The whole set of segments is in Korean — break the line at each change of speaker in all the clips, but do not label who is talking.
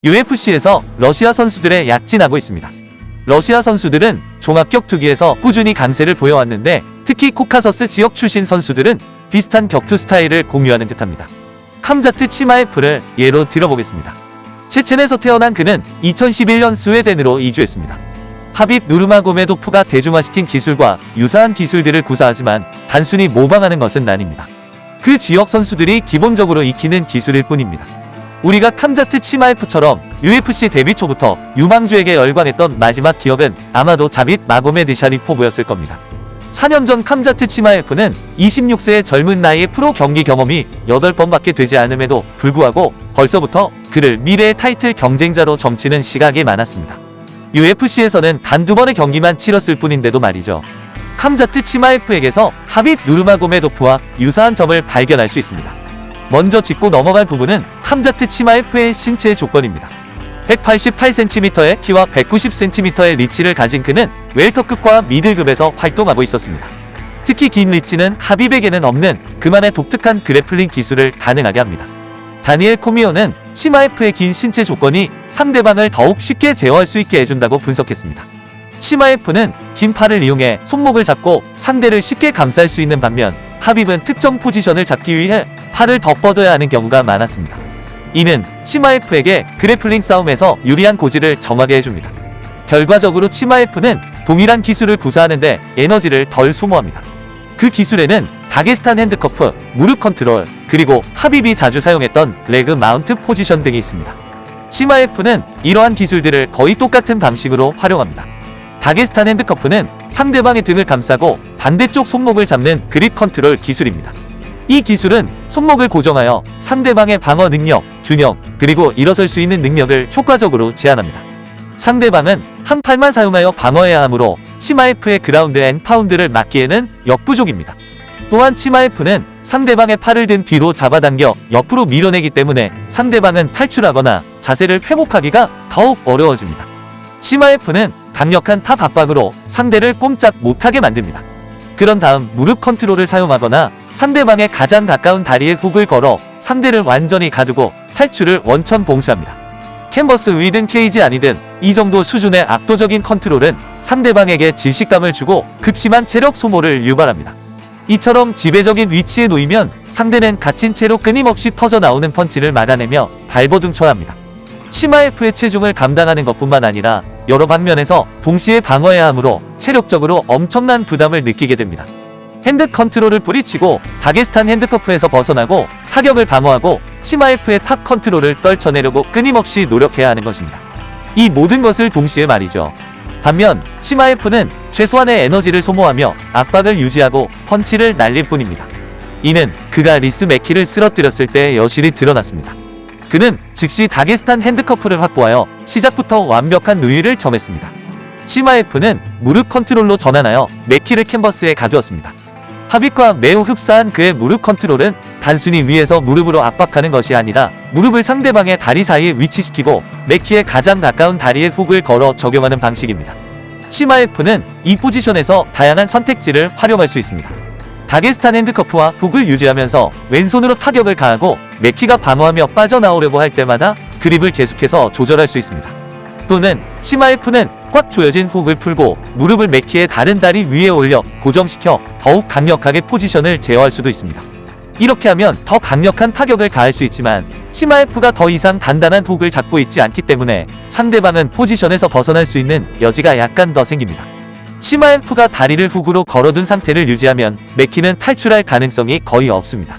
UFC에서 러시아 선수들의 약진하고 있습니다. 러시아 선수들은 종합격 투기에서 꾸준히 강세를 보여왔는데 특히 코카서스 지역 출신 선수들은 비슷한 격투 스타일을 공유하는 듯합니다. 함자트 치마에프를 예로 들어보겠습니다. 체첸에서 태어난 그는 2011년 스웨덴으로 이주했습니다. 하빕 누르마고메도프가 대중화시킨 기술과 유사한 기술들을 구사하지만 단순히 모방하는 것은 아닙니다. 그 지역 선수들이 기본적으로 익히는 기술일 뿐입니다. 우리가 함자트 치마에프처럼 UFC 데뷔 초부터 유망주에게 열광했던 마지막 기억은 아마도 자빗 마고메드샤리포브였을 겁니다. 4년 전 함자트 치마에프는 26세의 젊은 나이에 프로 경기 경험이 8번밖에 되지 않음에도 불구하고 벌써부터 그를 미래의 타이틀 경쟁자로 점치는 시각이 많았습니다. UFC에서는 단 2번의 경기만 치렀을 뿐인데도 말이죠. 함자트 치마에프에게서 하빕 누르마고메도프와 유사한 점을 발견할 수 있습니다. 먼저 짚고 넘어갈 부분은 함자트 치마에프의 신체 조건입니다. 188cm의 키와 190cm의 리치를 가진 그는 웰터급과 미들급에서 활동하고 있었습니다. 특히 긴 리치는 하빕에게는 없는 그만의 독특한 그래플링 기술을 가능하게 합니다. 다니엘 코미오는 치마에프의 긴 신체 조건이 상대방을 더욱 쉽게 제어할 수 있게 해준다고 분석했습니다. 치마에프는 긴 팔을 이용해 손목을 잡고 상대를 쉽게 감쌀 수 있는 반면 하빕은 특정 포지션을 잡기 위해 팔을 더 뻗어야 하는 경우가 많았습니다. 이는 치마에프에게 그래플링 싸움에서 유리한 고지를 정하게 해줍니다. 결과적으로 치마에프는 동일한 기술을 구사하는데 에너지를 덜 소모합니다. 그 기술에는 다게스탄 핸드커프, 무릎 컨트롤, 그리고 하빕이 자주 사용했던 레그 마운트 포지션 등이 있습니다. 치마에프는 이러한 기술들을 거의 똑같은 방식으로 활용합니다. 다게스탄 핸드커프는 상대방의 등을 감싸고 반대쪽 손목을 잡는 그립 컨트롤 기술입니다. 이 기술은 손목을 고정하여 상대방의 방어 능력, 균형, 그리고 일어설 수 있는 능력을 효과적으로 제한합니다. 상대방은 한 팔만 사용하여 방어해야 하므로 치마에프의 그라운드 앤 파운드를 막기에는 역부족입니다. 또한 치마에프는 상대방의 팔을 든 뒤로 잡아당겨 옆으로 밀어내기 때문에 상대방은 탈출하거나 자세를 회복하기가 더욱 어려워집니다. 치마에프는 강력한 탑 압박으로 상대를 꼼짝 못하게 만듭니다. 그런 다음 무릎 컨트롤을 사용하거나 상대방의 가장 가까운 다리에 훅을 걸어 상대를 완전히 가두고 탈출을 원천 봉쇄합니다. 캔버스 위든 케이지 아니든 이 정도 수준의 압도적인 컨트롤은 상대방에게 질식감을 주고 극심한 체력 소모를 유발합니다. 이처럼 지배적인 위치에 놓이면 상대는 갇힌 채로 끊임없이 터져나오는 펀치를 막아내며 발버둥 쳐야 합니다. 치마에프의 체중을 감당하는 것뿐만 아니라 여러 방면에서 동시에 방어해야 하므로 체력적으로 엄청난 부담을 느끼게 됩니다. 핸드 컨트롤을 뿌리치고 다게스탄 핸드커프에서 벗어나고 타격을 방어하고 치마에프의 탑 컨트롤을 떨쳐내려고 끊임없이 노력해야 하는 것입니다. 이 모든 것을 동시에 말이죠. 반면 치마에프는 최소한의 에너지를 소모하며 압박을 유지하고 펀치를 날릴 뿐입니다. 이는 그가 리스 매키를 쓰러뜨렸을 때 여실히 드러났습니다. 그는 즉시 다게스탄 핸드커프를 확보하여 시작부터 완벽한 우위를 점했습니다. 치마에프는 무릎 컨트롤로 전환하여 매키를 캔버스에 가두었습니다. 하빕과 매우 흡사한 그의 무릎 컨트롤은 단순히 위에서 무릎으로 압박하는 것이 아니라 무릎을 상대방의 다리 사이에 위치시키고 매키의 가장 가까운 다리에 훅을 걸어 적용하는 방식입니다. 치마에프는 이 포지션에서 다양한 선택지를 활용할 수 있습니다. 다게스탄 핸드커프와 훅을 유지하면서 왼손으로 타격을 가하고 매키가 방어하며 빠져나오려고 할 때마다 그립을 계속해서 조절할 수 있습니다. 또는 치마에프는 꽉 조여진 훅을 풀고 무릎을 매키의 다른 다리 위에 올려 고정시켜 더욱 강력하게 포지션을 제어할 수도 있습니다. 이렇게 하면 더 강력한 타격을 가할 수 있지만 치마에프가 더 이상 단단한 훅을 잡고 있지 않기 때문에 상대방은 포지션에서 벗어날 수 있는 여지가 약간 더 생깁니다. 치마에프가 다리를 훅으로 걸어둔 상태를 유지하면 매키는 탈출할 가능성이 거의 없습니다.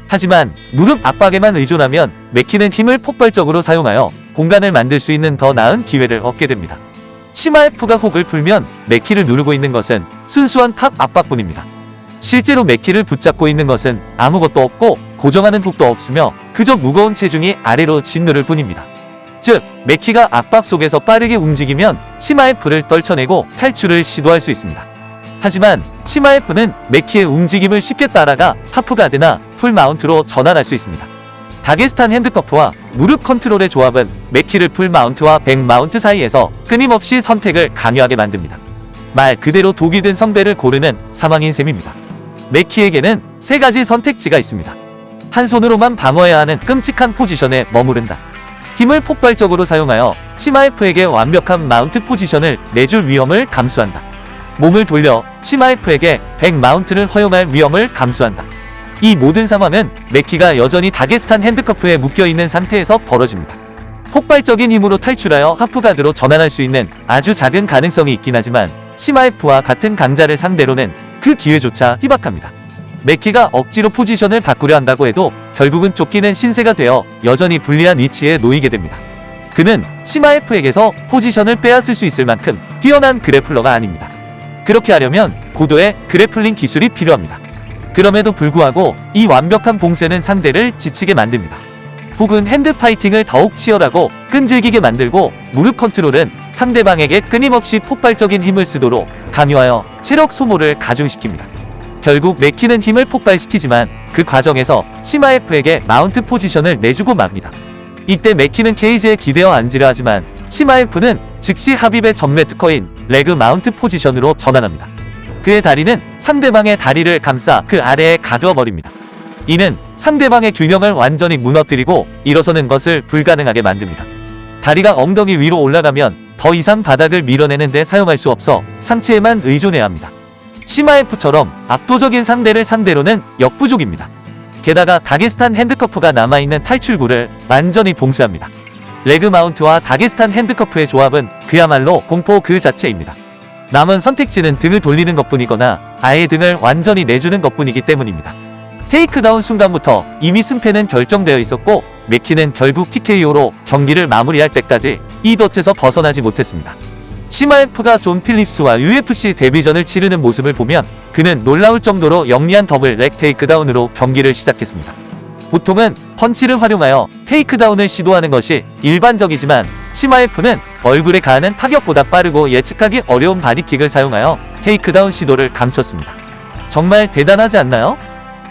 하지만 무릎 압박에만 의존하면 매키는 힘을 폭발적으로 사용하여 공간을 만들 수 있는 더 나은 기회를 얻게 됩니다. 치마에프가 훅을 풀면 매키를 누르고 있는 것은 순수한 탑 압박뿐입니다. 실제로 매키를 붙잡고 있는 것은 아무것도 없고 고정하는 훅도 없으며 그저 무거운 체중이 아래로 짓누를 뿐입니다. 즉, 매키가 압박 속에서 빠르게 움직이면 치마에프를 떨쳐내고 탈출을 시도할 수 있습니다. 하지만 치마에프는 매키의 움직임을 쉽게 따라가 하프가드나 풀마운트로 전환할 수 있습니다. 다게스탄 핸드커프와 무릎 컨트롤의 조합은 매키를 풀마운트와 백마운트 사이에서 끊임없이 선택을 강요하게 만듭니다. 말 그대로 독이 든 성배를 고르는 상황인 셈입니다. 매키에게는 3가지 선택지가 있습니다. 한 손으로만 방어해야 하는 끔찍한 포지션에 머무른다. 힘을 폭발적으로 사용하여 치마F에게 완벽한 마운트 포지션을 내줄 위험을 감수한다. 몸을 돌려 치마F에게 100 마운트를 허용할 위험을 감수한다. 이 모든 상황은 매키가 여전히 다게스탄 핸드커프에 묶여있는 상태에서 벌어집니다. 폭발적인 힘으로 탈출하여 하프가드로 전환할 수 있는 아주 작은 가능성이 있긴 하지만 치마F와 같은 강자를 상대로는 그 기회조차 희박합니다. 매키가 억지로 포지션을 바꾸려 한다고 해도 결국은 쫓기는 신세가 되어 여전히 불리한 위치에 놓이게 됩니다. 그는 치마F에게서 포지션을 빼앗을 수 있을 만큼 뛰어난 그래플러가 아닙니다. 그렇게 하려면 고도의 그래플링 기술이 필요합니다. 그럼에도 불구하고 이 완벽한 봉쇄는 상대를 지치게 만듭니다. 혹은 핸드 파이팅을 더욱 치열하고 끈질기게 만들고 무릎 컨트롤은 상대방에게 끊임없이 폭발적인 힘을 쓰도록 강요하여 체력 소모를 가중시킵니다. 결국 매키는 힘을 폭발시키지만 그 과정에서 치마F에게 마운트 포지션을 내주고 맙니다. 이때 매키는 케이지에 기대어 앉으려 하지만 치마F는 즉시 하빕의 전매 특허인 레그 마운트 포지션으로 전환합니다. 그의 다리는 상대방의 다리를 감싸 그 아래에 가두어 버립니다. 이는 상대방의 균형을 완전히 무너뜨리고 일어서는 것을 불가능하게 만듭니다. 다리가 엉덩이 위로 올라가면 더 이상 바닥을 밀어내는 데 사용할 수 없어 상체에만 의존해야 합니다. 치마F처럼 압도적인 상대를 상대로는 역부족입니다. 게다가 다게스탄 핸드커프가 남아있는 탈출구를 완전히 봉쇄합니다. 레그 마운트와 다게스탄 핸드커프의 조합은 그야말로 공포 그 자체입니다. 남은 선택지는 등을 돌리는 것뿐이거나 아예 등을 완전히 내주는 것뿐이기 때문입니다. 테이크다운 순간부터 이미 승패는 결정되어 있었고 매키는 결국 TKO로 경기를 마무리할 때까지 이 덫에서 벗어나지 못했습니다. 치마F가 존 필립스와 UFC 데뷔전을 치르는 모습을 보면 그는 놀라울 정도로 영리한 더블 렉 테이크다운으로 경기를 시작했습니다. 보통은 펀치를 활용하여 테이크다운을 시도하는 것이 일반적이지만 치마F는 얼굴에 가하는 타격보다 빠르고 예측하기 어려운 바디킥을 사용하여 테이크다운 시도를 감췄습니다. 정말 대단하지 않나요?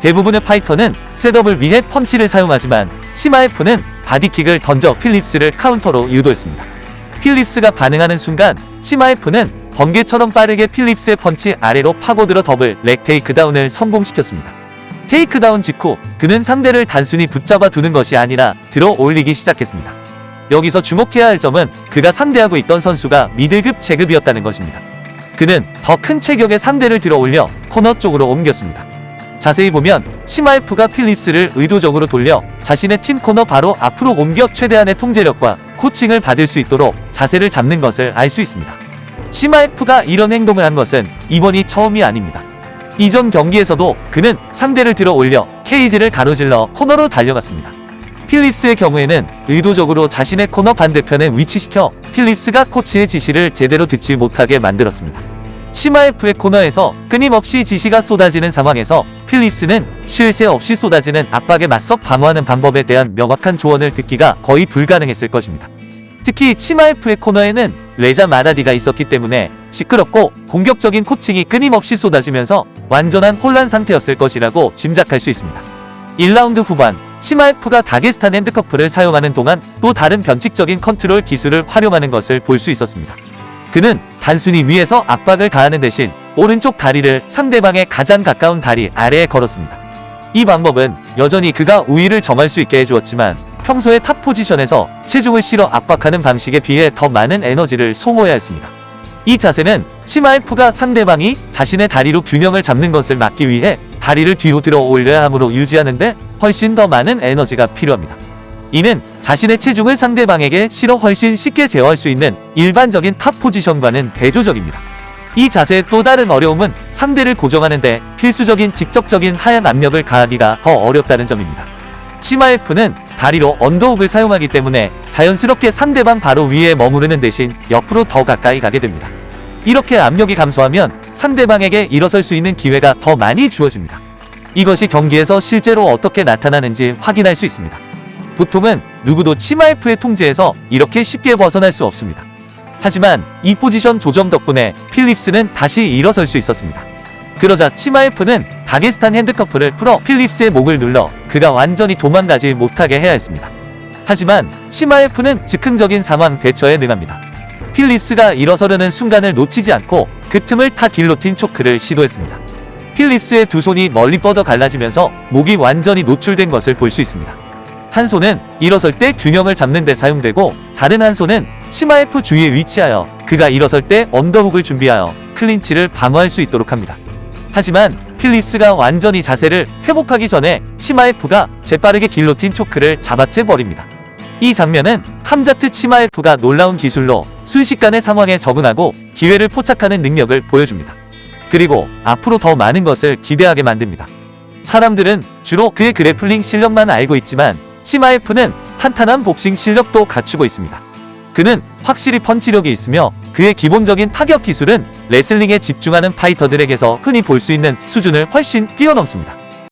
대부분의 파이터는 셋업을 위해 펀치를 사용하지만 치마F는 바디킥을 던져 필립스를 카운터로 유도했습니다. 필립스가 반응하는 순간 치마F는 번개처럼 빠르게 필립스의 펀치 아래로 파고들어 더블 렉 테이크다운을 성공시켰습니다. 테이크다운 직후 그는 상대를 단순히 붙잡아 두는 것이 아니라 들어 올리기 시작했습니다. 여기서 주목해야 할 점은 그가 상대하고 있던 선수가 미들급 체급이었다는 것입니다. 그는 더 큰 체격의 상대를 들어 올려 코너 쪽으로 옮겼습니다. 자세히 보면 치마F가 필립스를 의도적으로 돌려 자신의 팀 코너 바로 앞으로 옮겨 최대한의 통제력과 코칭을 받을 수 있도록 자세를 잡는 것을 알 수 있습니다. 치마F가 이런 행동을 한 것은 이번이 처음이 아닙니다. 이전 경기에서도 그는 상대를 들어 올려 케이지를 가로질러 코너로 달려갔습니다. 필립스의 경우에는 의도적으로 자신의 코너 반대편에 위치시켜 필립스가 코치의 지시를 제대로 듣지 못하게 만들었습니다. 치마F의 코너에서 끊임없이 지시가 쏟아지는 상황에서 필립스는 쉴 새 없이 쏟아지는 압박에 맞서 방어하는 방법에 대한 명확한 조언을 듣기가 거의 불가능했을 것입니다. 특히 치마F의 코너에는 레자 마다디가 있었기 때문에 시끄럽고 공격적인 코칭이 끊임없이 쏟아지면서 완전한 혼란 상태였을 것이라고 짐작할 수 있습니다. 1라운드 후반 치마F가 다게스탄 핸드커프를 사용하는 동안 또 다른 변칙적인 컨트롤 기술을 활용하는 것을 볼 수 있었습니다. 그는 단순히 위에서 압박을 가하는 대신 오른쪽 다리를 상대방의 가장 가까운 다리 아래에 걸었습니다. 이 방법은 여전히 그가 우위를 점할 수 있게 해주었지만 평소의 탑 포지션에서 체중을 실어 압박하는 방식에 비해 더 많은 에너지를 소모해야 했습니다. 이 자세는 치마F가 상대방이 자신의 다리로 균형을 잡는 것을 막기 위해 다리를 뒤로 들어 올려야 하므로 유지하는데 훨씬 더 많은 에너지가 필요합니다. 이는 자신의 체중을 상대방에게 실어 훨씬 쉽게 제어할 수 있는 일반적인 탑 포지션과는 대조적입니다. 이 자세의 또 다른 어려움은 상대를 고정하는데 필수적인 직접적인 하향 압력을 가하기가 더 어렵다는 점입니다. 치마F는 다리로 언더훅을 사용하기 때문에 자연스럽게 상대방 바로 위에 머무르는 대신 옆으로 더 가까이 가게 됩니다. 이렇게 압력이 감소하면 상대방에게 일어설 수 있는 기회가 더 많이 주어집니다. 이것이 경기에서 실제로 어떻게 나타나는지 확인할 수 있습니다. 보통은 누구도 치마F의 통제에서 이렇게 쉽게 벗어날 수 없습니다. 하지만 이 포지션 조정 덕분에 필립스는 다시 일어설 수 있었습니다. 그러자 치마F는 다게스탄 핸드커프를 풀어 필립스의 목을 눌러 그가 완전히 도망가지 못하게 해야 했습니다. 하지만 치마F는 즉흥적인 상황 대처에 능합니다. 필립스가 일어서려는 순간을 놓치지 않고 그 틈을 타 길로틴 초크를 시도했습니다. 필립스의 두 손이 멀리 뻗어 갈라지면서 목이 완전히 노출된 것을 볼 수 있습니다. 한 손은 일어설 때 균형을 잡는 데 사용되고 다른 한 손은 치마 F 주위에 위치하여 그가 일어설 때 언더훅을 준비하여 클린치를 방어할 수 있도록 합니다. 하지만 필립스가 완전히 자세를 회복하기 전에 치마 F가 재빠르게 길로틴 초크를 잡아채 버립니다. 이 장면은 함자트 치마 F가 놀라운 기술로 순식간에 상황에 적응하고 기회를 포착하는 능력을 보여줍니다. 그리고 앞으로 더 많은 것을 기대하게 만듭니다. 사람들은 주로 그의 그래플링 실력만 알고 있지만 치마 F는 탄탄한 복싱 실력도 갖추고 있습니다. 그는 확실히 펀치력이 있으며 그의 기본적인 타격 기술은 레슬링에 집중하는 파이터들에게서 흔히 볼 수 있는 수준을 훨씬 뛰어넘습니다.